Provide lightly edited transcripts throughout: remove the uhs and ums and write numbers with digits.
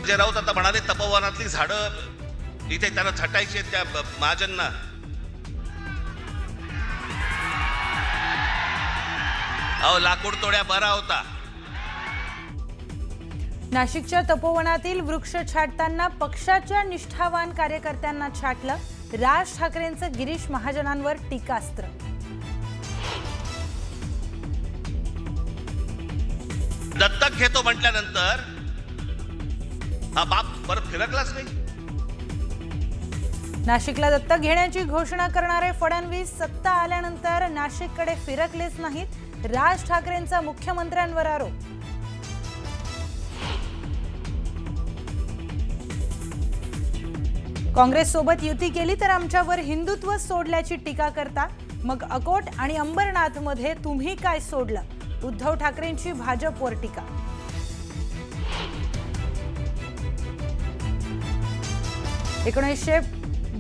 जे राऊत आता म्हणाले तपोवनातली झाडं इथे त्यांना छटायची आहेत त्या महाजनना. अहो लाकूड तोड्या बरा होता. नाशिकच्या तपोवनातील वृक्ष छाटताना पक्षाच्या निष्ठावान कार्यकर्त्यांना छाटलं. राज ठाकरेंचं गिरीश महाजनांवर टीकास्त्र. दत्तक घेतो म्हटल्यानंतर हा बाप परत फिरकलाच नाही. नाशिकला दत्तक घेण्याची घोषणा करणारे फडणवीस सत्ता आल्यानंतर नाशिककडे फिरकलेच नाहीत. राज ठाकरेंचा मुख्यमंत्र्यांवर आरोप. काँग्रेस सोबत युती केली तर आमच्यावर हिंदुत्व सोडल्याची टीका करता. मग अकोट आणि अंबरनाथ मध्ये तुम्ही काय सोडलं? उद्धव ठाकरेंची भाजपवर टीका. एकोणीसशे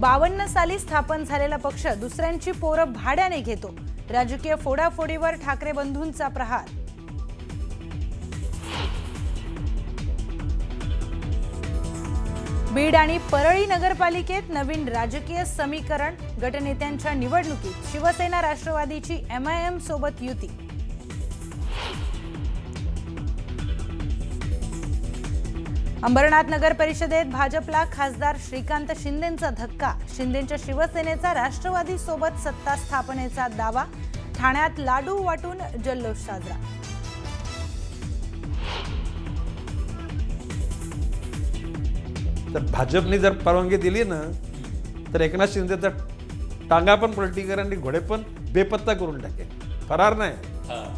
52 साली स्थापन झालेला पक्ष दुसऱ्यांची पोरं भाड्याने घेतो. राजकीय फोडाफोडीवर ठाकरे बंधूंचा प्रहार. बीड आणि परळी नगरपालिकेत नवीन राजकीय समीकरण. गटनेत्यांच्या निवडणुकीत शिवसेना राष्ट्रवादीची MIM सोबत युती. अंबरनाथ नगर परिषदेत भाजपला खासदार श्रीकांत शिंदेंचा धक्का. शिंदेंच्या शिवसेनेचा राष्ट्रवादी सोबत सत्ता स्थापनेचा दावा. ठाण्यात लाडू वाटून जल्लोष साजरा. तर भाजपने जर परवानगी दिली ना तर एकनाथ शिंदेचा टांगा पण पलटी करेल आणि घोडे पण बेपत्ता करून टाकेल. फरार नाही,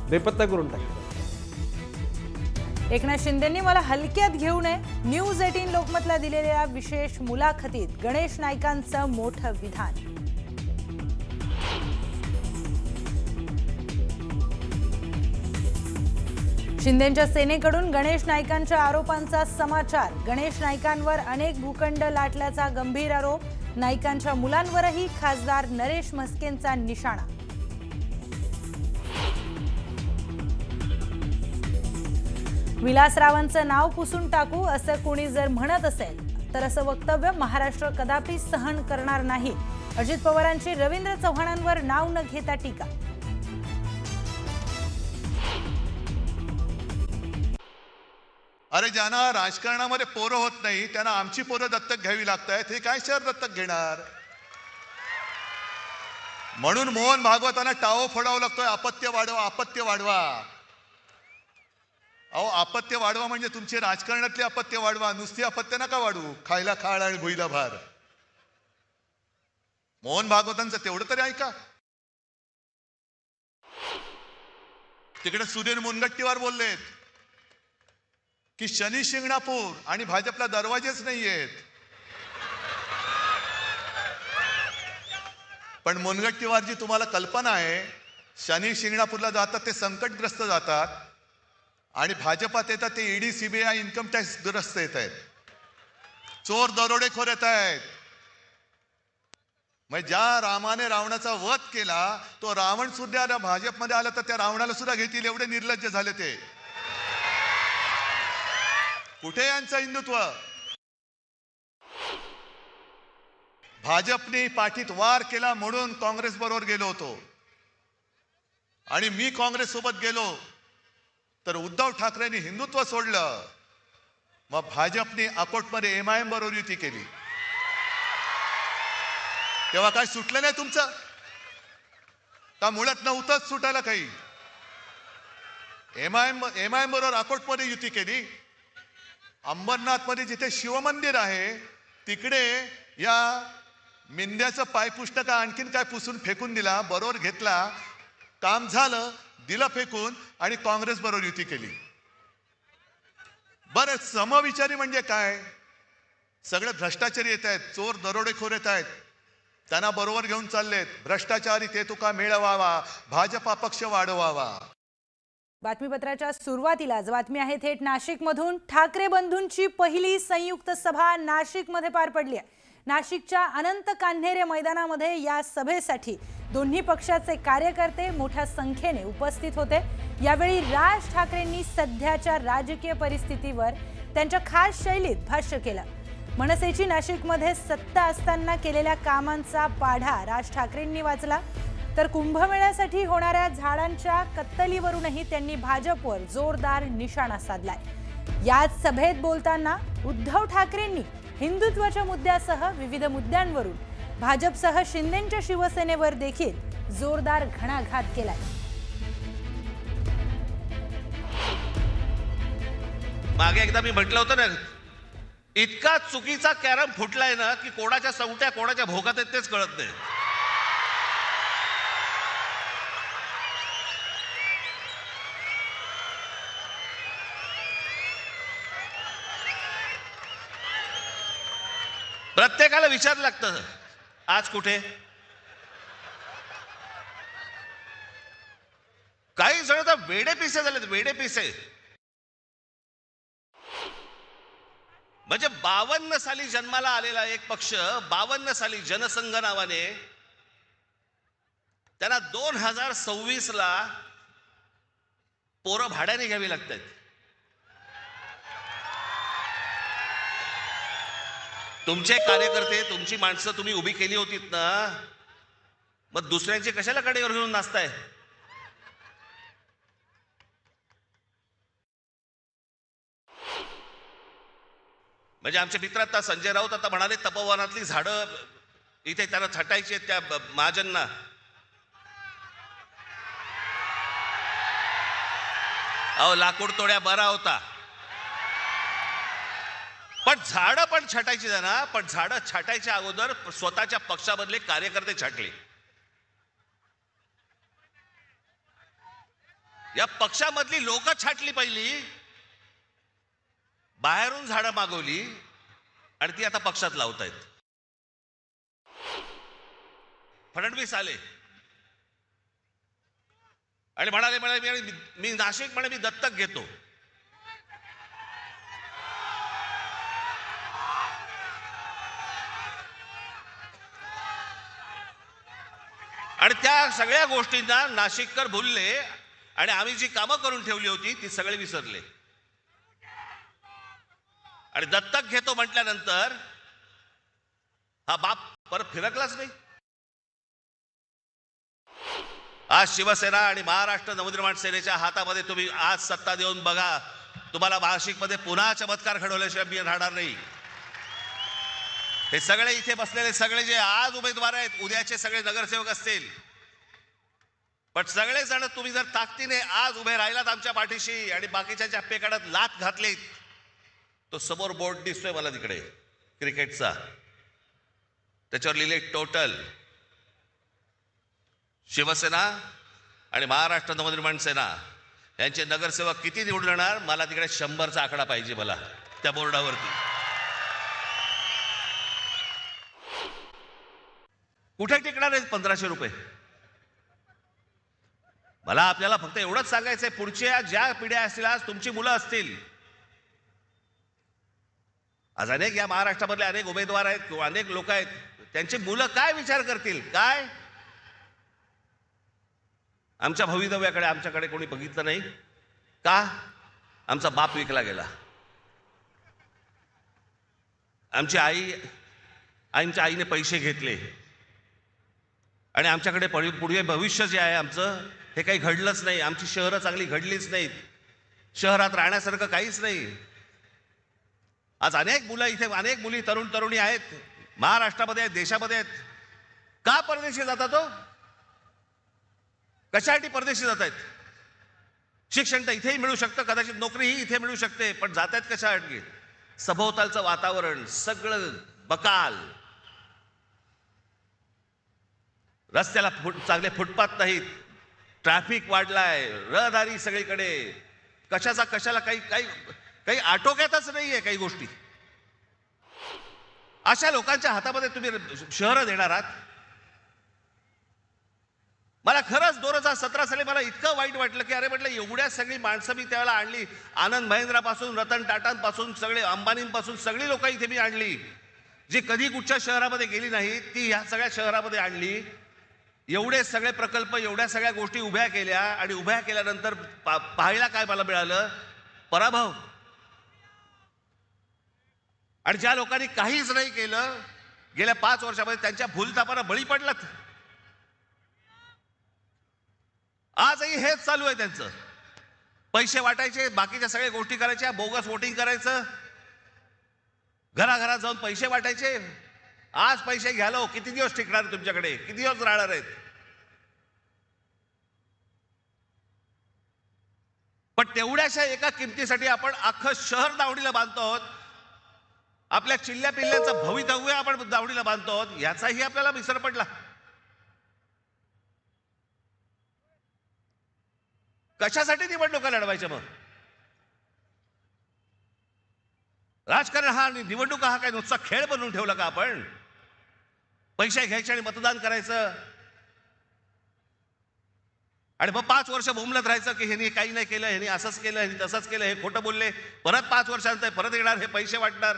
बेपत्ता करून टाकेल. एकनाथ शिंदेंनी मला हलक्यात घेऊ नये. न्यूज 18 लोकमतला दिलेल्या विशेष मुलाखतीत गणेश नाईकांचं मोठं विधान. शिंदेंच्या सेनेकडून गणेश नाईकांच्या आरोपांचा समाचार. गणेश नाईकांवर अनेक भूखंड लाटल्याचा गंभीर आरोप. नाईकांच्या मुलांवरही खासदार नरेश म्हस्केंचा निशाणा. विलासरावांचं नाव पुसून टाकू असं कोणी जर म्हणत असेल तर असं वक्तव्य महाराष्ट्र कदापि सहन करणार नाही. अजित पवारांची रवींद्र चव्हाणांवर नाव न घेता टीका. अरे ज्यांना राजकारणामध्ये पोरं होत नाही त्यांना आमची पोरं दत्तक घ्यावी लागतायत. हे काय शहर दत्तक घेणार? म्हणून मोहन भागवतांना टाओ फोडावं लागतोय. अपत्य वाढवा, अपत्य वाढवा. अहो अपत्य वाढवा म्हणजे तुमचे राजकारणातले अपत्य वाढवा. नुसती अपत्य नका वाढवू. खायला खाळ आणि भुईला भार. मोहन भागवतांचं तेवढं तरी ऐका. तिकडे सुधीर मुनगट्टीवार बोललेत की शनी शिंगणापूर आणि भाजपला दरवाजेच नाहीयेत. पण मुनगट्टीवारजी तुम्हाला कल्पना आहे, शनी शिंगणापूरला जातात ते संकटग्रस्त जातात आणि भाजपात येतात ते ED CBI इन्कम टॅक्स ग्रस्त येत आहेत. चोर दरोडेखोर येत आहेत. मग ज्या रामाने रावणाचा वध केला तो रावण सुद्धा भाजपमध्ये आला तर त्या रावणाला सुद्धा घेतील. एवढे निर्लज्ज झाले ते. कुठे यांचं हिंदुत्व? भाजपने पाठीत वार केला म्हणून काँग्रेस बरोबर गेलो होतो आणि मी काँग्रेस सोबत गेलो तर उद्धव ठाकरेंनी हिंदुत्व सोडलं. मग भाजपने अकोटमध्ये MIM बरोबर युती केली. तेव्हा काय सुटलं नाही तुमचं? का मुळात नव्हतंच सुटायला काही? MIM बरोबर अकोटमध्ये युती केली. अंबरनाथ मध्ये जिथे शिवमंदिर आहे तिकडे या मिंद्याचं पायपुष्ट का आणखीन काय पुसून फेकून दिला. बरोबर घेतला, काम झालं, दिलं फेकून आणि काँग्रेस बरोबर युती केली. बरं समविचारी म्हणजे काय? सगळे भ्रष्टाचारी येत आहेत, चोर दरोडेखोर येत आहेत, त्यांना बरोबर घेऊन चाललेत. भ्रष्टाचारी ते तुका मिळवावा, भाजपा पक्ष वाढवावा. बातमीपत्राच्या सुरुवातीलाच बातमी आहे थेट नाशिकमधून. ठाकरे बंधूंची पहिली संयुक्त सभा नाशिकमध्ये पार पडली आहे. नाशिकच्या अनंत कान्हेरे मैदानामध्ये या सभेसाठी दोन्ही पक्षाचे कार्यकर्ते मोठ्या संख्येने उपस्थित होते. यावेळी राज ठाकरेंनी सध्याच्या राजकीय परिस्थितीवर त्यांच्या खास शैलीत भाष्य केलं. मनसेची नाशिकमध्ये सत्ता असताना केलेल्या कामांचा पाढा राज ठाकरेंनी वाचला. तर कुंभमेळ्यासाठी होणाऱ्या झाडांच्या कत्तलीवरूनही त्यांनी भाजपवर जोरदार निशाणा साधलाय. याच सभेत बोलताना उद्धव ठाकरेंनी हिंदुत्वाच्या मुद्द्यासह विविध मुद्द्यांवरून भाजपसह शिंदेंच्या शिवसेनेवर देखील जोरदार घणाघात केलाय. मागे एकदा मी म्हटलं होतं ना, इतका चुकीचा कॅरम फुटलाय ना की कोणाच्या सवट्या कोणाच्या भोगात आहेत तेच कळत नाही. प्रत्येकाला विचारलं लागतं आज कुठे. काही जण तर वेडे पिसे झालेत, वेडे पिसे. म्हणजे 52 साली जन्माला आलेला एक पक्ष 52 साली जनसंघ नावाने त्यांना 2026 ला पोरं भाड्याने घ्यावी लागतात. तुमचे कार्यकर्ते, तुमची माणसं तुम्ही उभी केली होतीत ना, मग दुसऱ्यांची कशाला कडेवर घेऊन नाचताय. म्हणजे आमचे मित्र आता संजय राऊत आता म्हणाले तपोवनातली झाडं इथे त्यांना छटायची आहेत त्या महाजनना. अहो लाकूड तोड्या बरा होता, पण झाडं पण छटायची ना. पण झाडं छाटायच्या अगोदर स्वतःच्या पक्षामधले कार्यकर्ते छाटले. या पक्षामधली लोक छाटली पहिली, बाहेरून झाडं मागवली आणि ती आता पक्षात लावतायत. फडणवीस आले आणि म्हणाले मी नाशिक म्हणे मी दत्तक घेतो. आणि त्या सगळ्या गोष्टींना नाशिककर भुलले आणि आम्ही जी कामं करून ठेवली होती ती सगळे विसरले. आणि दत्तक घेतो म्हटल्यानंतर हा बाप परत फिरकलाच नाही. आज शिवसेना आणि महाराष्ट्र नवनिर्माण सेनेच्या हातामध्ये तुम्ही आज सत्ता देऊन बघा, तुम्हाला नाशिकमध्ये पुन्हा चमत्कार घडवल्याशिवाय मी राहणार नाही. हे सगळे इथे बसलेले सगळे जे आज उमेदवार आहेत, उद्याचे सगळे नगरसेवक असतील, पण सगळेजण तुम्ही जर ताकदीने आज उभे राहिलात आमच्या पाठीशी आणि बाकीच्या पेकाडात लाथ घातलीत, तो समोर बोर्ड दिसतोय मला तिकडे क्रिकेटचा, त्याच्यावर लिहिले टोटल. शिवसेना आणि महाराष्ट्र नवनिर्माण सेना यांचे नगरसेवक किती निवडून येणार, मला तिकडे 100चा आकडा पाहिजे मला त्या बोर्डावरती. कुठे टिकणार आहेत 1500 रुपये. मला आपल्याला फक्त एवढंच सांगायचंय, पुढच्या ज्या पिढ्या असतील, आज तुमची मुलं असतील, आज अनेक या महाराष्ट्रामधले अनेक उमेदवार आहेत किंवा अनेक लोक आहेत, त्यांची मुलं काय विचार करतील. काय आमच्या भवितव्याकडे आमच्याकडे कोणी बघितलं नाही का. आमचा बाप विकला गेला, आमच्या आईने पैसे घेतले आणि आमच्याकडे पुढे भविष्य जे आहे आमचं हे काही घडलंच नाही. आमची शहरं चांगली घडलीच नाहीत, शहरात राहण्यासारखं काहीच नाही. आज अनेक मुलं इथे, अनेक मुली, तरुण तरुणी आहेत, महाराष्ट्रामध्ये आहेत, देशामध्ये आहेत. का परदेशी जातात हो, कशासाठी परदेशी जात आहेत. शिक्षण तर इथेही मिळू शकतं, कदाचित नोकरीही इथे मिळू शकते, पण जात आहेत कशासाठी. सभोवतालचं वातावरण सगळं बकाल, रस्त्याला चांगले फुटपाथ नाहीत, ट्रॅफिक वाढलाय, रहदारी सगळीकडे, कशाला काही आटोक्यातच नाहीये काही गोष्टी. अशा लोकांच्या हातामध्ये तुम्ही शहरं देणार आहात. मला खरंच 2017 साली मला इतकं वाईट वाटलं की अरे म्हटलं एवढ्या सगळी माणसं मी त्यावेळेला आणली, आनंद महिंद्रापासून रतन टाटांपासून सगळे अंबानींपासून सगळी लोक इथे मी आणली, जी कधी कुठच्या शहरामध्ये गेली नाही ती ह्या सगळ्या शहरामध्ये आणली. एवढे सगळे प्रकल्प, एवढ्या सगळ्या गोष्टी उभ्या केल्या आणि उभ्या केल्यानंतर पाहायला काय मला मिळालं, पराभव. आणि ज्या लोकांनी काहीच नाही केलं गेल्या 5 वर्षामध्ये त्यांच्या भूलथापांना बळी पडलात. आजही हेच चालू आहे त्यांचं. पैसे वाटायचे, बाकीच्या सगळ्या गोष्टी करायच्या, बोगस वोटिंग करायचं, घराघरात जाऊन पैसे वाटायचे. आज पैसे घ्यालो, किती दिवस टिकणार तुमच्याकडे, किती दिवस राहणार आहेत. पण तेवढ्याशा एका किमतीसाठी आपण अख्खं शहर दावडीला बांधतो आहोत. आपल्या चिल्ल्या पिल्ल्यांचं भवितव्य आपण दावडीला बांधतो आहोत, याचाही आपल्याला विसर पडला. कशासाठी निवडणुका लढवायच्या मग? राजकारण हा निवडणुका हा काय नुसता खेळ बनवून ठेवला का आपण? पैसे घ्यायचे आणि मतदान करायचं आणि मग 5 वर्ष बोंबलत राहायचं की ह्यांनी काही नाही केलं, ह्यांनी असंच केलं, ह्यांनी तसंच केलं, हे खोटं बोलले, परत 5 वर्षानंतर परत येणार, हे पैसे वाटणार.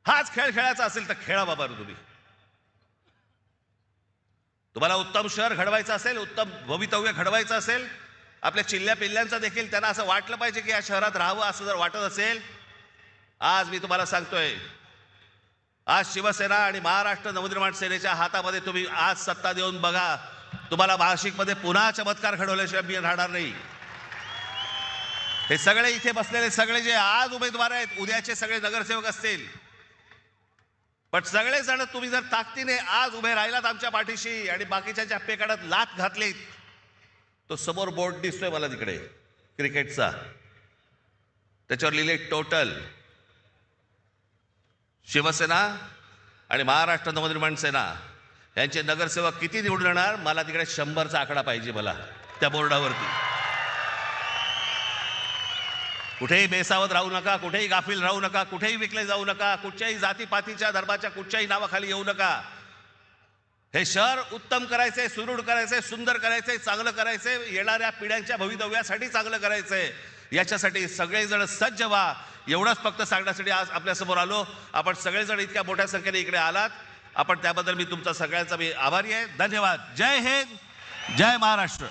हाच खेळ खेळायचा असेल तर खेळा बाबा तुम्ही. तुम्हाला उत्तम शहर घडवायचं असेल, उत्तम भवितव्य घडवायचं असेल, आपल्या चिल्ल्या पिल्ल्यांचं देखील त्यांना असं वाटलं पाहिजे की या शहरात राहावं असं जर वाटत असेल, आज मी तुम्हाला सांगतोय, आज शिवसेना आणि महाराष्ट्र नवनिर्माण सेनेच्या हातामध्ये तुम्ही आज सत्ता देऊन बघा. तुम्हाला नाशिकमध्ये पुन्हा चमत्कार घडवल्याशिवाय मी राहणार नाही. हे सगळे इथे बसलेले सगळे जे आज उमेदवार आहेत, उद्याचे सगळे नगरसेवक असतील, पण सगळेजण तुम्ही जर ताकदीने आज उभे राहिलात आमच्या पाठीशी आणि बाकीच्या पेकाडात लाथ घातलीत, तो समोर बोर्ड दिसतोय मला तिकडे क्रिकेटचा, त्याच्यावर लिहिले टोटल. शिवसेना आणि महाराष्ट्र नवनिर्माण सेना यांचे नगरसेवक किती निवडून येणार, मला तिकडे 100चा आकडा पाहिजे मला त्या बोर्डावरती. कुठेही बेसावत राहू नका, कुठेही गाफील राहू नका, कुठेही विकले जाऊ नका, कुठच्याही जातीपातीच्या धर्माच्या कुठच्याही नावाखाली येऊ नका. हे शहर उत्तम करायचंय, सुदृढ करायचंय, सुंदर करायचंय, चांगलं करायचंय, येणाऱ्या पिढ्यांच्या भवितव्यासाठी चांगलं करायचंय. याच्यासाठी सगळेजण सज्ज व्हा, एवढंच फक्त सांगण्यासाठी आज आपल्यासमोर आलो. आपण सगळेजण इतक्या मोठ्या संख्येने इकडे आलात, आपण त्याबद्दल मी तुमचा सगळ्यांचा मी आभारी आहे. धन्यवाद. जय हिंद, जय महाराष्ट्र.